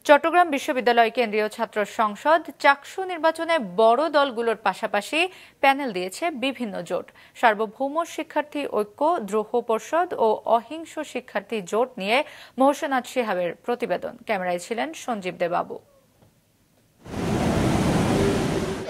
চট্টগ্রাম বিশ্ববিদ্যালয় কেন্দ্রীয় ছাত্র সংসদ চাকসু নির্বাচনে বড় দলগুলোর পাশাপাশি প্যানেল দিয়েছে বিভিন্ন জোট। সার্বভৌম শিক্ষার্থী ঐক্য, দ্রোহ পর্ষদ ও অহিংস শিক্ষার্থী জোট নিয়ে মোহসেনাত শিহাবের প্রতিবেদন। ক্যামেরায় ছিলেন সঞ্জীব দে বাবু।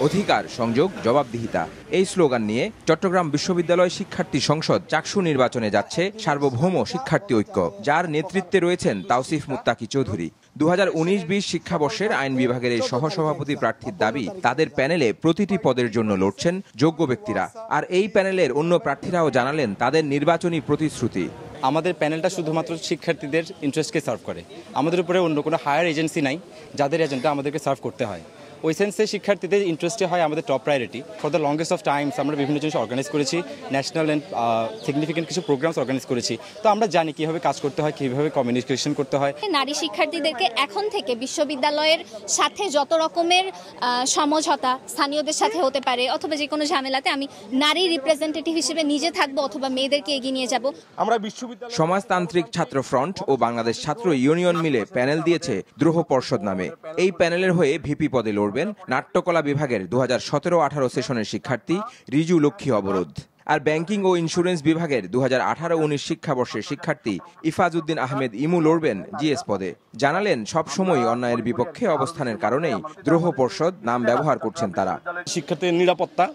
অধিকার, সংযোগ, জবাবদিহিতা এই স্লোগান নিয়ে চট্টগ্রাম বিশ্ববিদ্যালয় শিক্ষার্থী সংসদ চাকসু নির্বাচনে যাচ্ছে সার্বভৌম শিক্ষার্থী ঐক্য, যার নেতৃত্বে রয়েছেন তাওসিফ মুত্তাকি চৌধুরী। 2019-20 শিক্ষাবর্ষের আইন বিভাগের এই সহসভাপতি প্রার্থীর দাবি, তাদের প্যানেলে প্রতিটি পদের জন্য লড়ছেন যোগ্য ব্যক্তিরা। আর এই প্যানেলের অন্য প্রার্থীরাও জানালেন তাদের নির্বাচনী প্রতিশ্রুতি। আমাদের প্যানেলটা শুধুমাত্র শিক্ষার্থীদের ইন্টারেস্টকে সার্ভ করে। আমাদের উপরে অন্য কোনো হায়ার এজেন্সি নাই যাদের এজেন্ডা আমাদেরকে সার্ভ করতে হয়। ওই সেন্সে শিক্ষার্থীদের ইন্টারেস্টে হয় আমাদের top priority. For the longest of Times আমরা বিভিন্ন জিনিস অর্গানাইজ করেছি, ন্যাশনাল অ্যান্ড সিগনিফিকেন্ট কিছু প্রোগ্রামস অর্গানাইজ করেছি। তো আমরা জানি কীভাবে কাজ করতে হয়, কীভাবে কমিউনিকেশন করতে হয়। নারী শিক্ষার্থীদেরকে এখন থেকে বিশ্ববিদ্যালয়ের সাথে যত রকমের সমঝোতা স্থানীয়দের সাথে হতে পারে অথবা যে কোনো ঝামেলাতে আমি নারী রিপ্রেজেন্টেটিভ হিসেবে নিজে থাকবো অথবা মেয়েদেরকে এগিয়ে নিয়ে যাব। আমরা বিশ্ববিদ্যালয় সমাজতান্ত্রিক ছাত্র ফ্রন্ট ও বাংলাদেশ ছাত্র ইউনিয়ন মিলে প্যানেল দিয়েছে দ্রোহ পর্ষদ নামে। এই প্যানেলের হয়ে ভিপি পদে লড়বেন নাট্যকলা বিভাগের 2017-18 সেশনের শিক্ষার্থী রিজু লক্ষ্মী অবরোধ। আর ব্যাংকিং ও ইন্স্যুরেন্স বিভাগের 2018-19 শিক্ষাবর্ষের শিক্ষার্থী ইফাজউদ্দিন আহমেদ ইমু লড়বেন জিএস পদে। জানালেন সবসময় অন্যায়ের বিপক্ষে অবস্থানের কারণেই দ্রোহ পর্ষদ নাম ব্যবহার করছেন তারা। শিক্ষার্থীদের নিরাপত্তা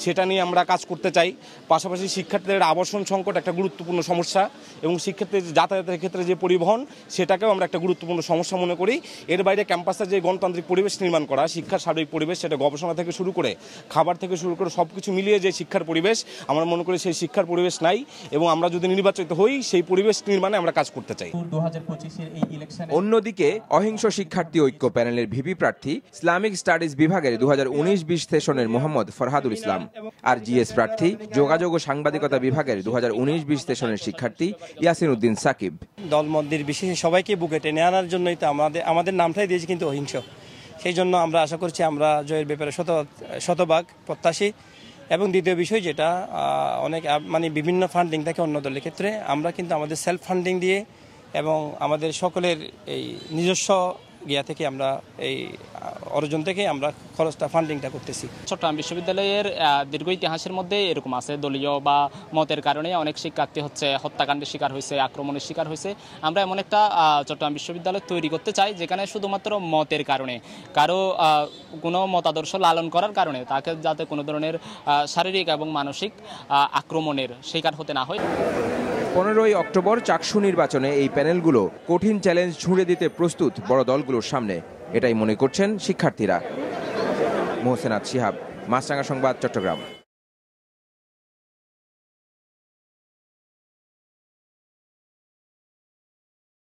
সেটা নিয়ে আমরা কাজ করতে চাই। পাশাপাশি শিক্ষার্থীদের আবাসন সংকট একটা গুরুত্বপূর্ণ সমস্যা এবং শিক্ষার্থীদের যাতায়াতের ক্ষেত্রে যে পরিবহন সেটাকেও আমরা একটা গুরুত্বপূর্ণ সমস্যা মনে করি। এর বাইরে ক্যাম্পাসে যে গণতান্ত্রিক পরিবেশ নির্মাণ করা, শিক্ষার স্বাভাবিক পরিবেশ, সেটা গবেষণা থেকে শুরু করে খাবার থেকে শুরু করে সব কিছু মিলিয়ে যে শিক্ষার পরিবেশ, আমরা মনে করি সেই শিক্ষার পরিবেশ নাই এবং আমরা যদি নির্বাচিত হই সেই পরিবেশ নির্মাণে আমরা কাজ করতে চাই। অন্যদিকে অহিংস শিক্ষার্থী ঐক্য প্যানেলের ভিপি প্রার্থী ইসলামিক স্টাডিজ বিভাগের 2019-20 সেশনের মোহাম্মদ ফরহাদুল ইসলাম। আর জিএস প্রার্থী যোগাযোগ ও সাংবাদিকতা বিভাগের 2019-20 সেশনের শিক্ষার্থী ইয়াসিন উদ্দিন সাকিব। দলমতদের বিশেষে সবাইকে বুকে টেনে আনার জন্যই তো আমাদের নামটাই দিয়েছি কিন্তু অহিংস। সেই জন্য আমরা আশা করছি আমরা জয়ের ব্যাপারে শতভাগ প্রত্যাশী। এবং দ্বিতীয় বিষয় যেটা অনেক বিভিন্ন ফান্ডিং থাকে অন্য দলের ক্ষেত্রে, আমরা কিন্তু আমাদের সেলফ ফান্ডিং দিয়ে এবং আমাদের সকলের এই নিজস্ব গিয়া থেকে আমরা এই অর্জন থেকে আমরা খরচটা ফান্ডিংটা করতেছি। চট্টগ্রাম বিশ্ববিদ্যালয়ের দীর্ঘ ইতিহাসের মধ্যে এরকম আছে, দলীয় বা মতের কারণে অনেক শিক্ষার্থী হত্যাকাণ্ডের শিকার হয়েছে, আক্রমণের শিকার হয়েছে। আমরা এমন একটা চট্টগ্রাম বিশ্ববিদ্যালয় তৈরি করতে চাই যেখানে শুধুমাত্র মতের কারণে, কারো কোনো মতাদর্শ লালন করার কারণে তাকে যাতে কোনো ধরনের শারীরিক এবং মানসিক আক্রমণের শিকার হতে না হয়। 15ই অক্টোবর চাকসু নির্বাচনে এই প্যানেলগুলো কঠিন চ্যালেঞ্জ ছুঁড়ে দিতে প্রস্তুত বড় দলগুলোর সামনে, এটাই মনে করছেন শিক্ষার্থীরা। মোহসেনাত শিহাব, মাছরাঙা সংবাদ, চট্টগ্রাম।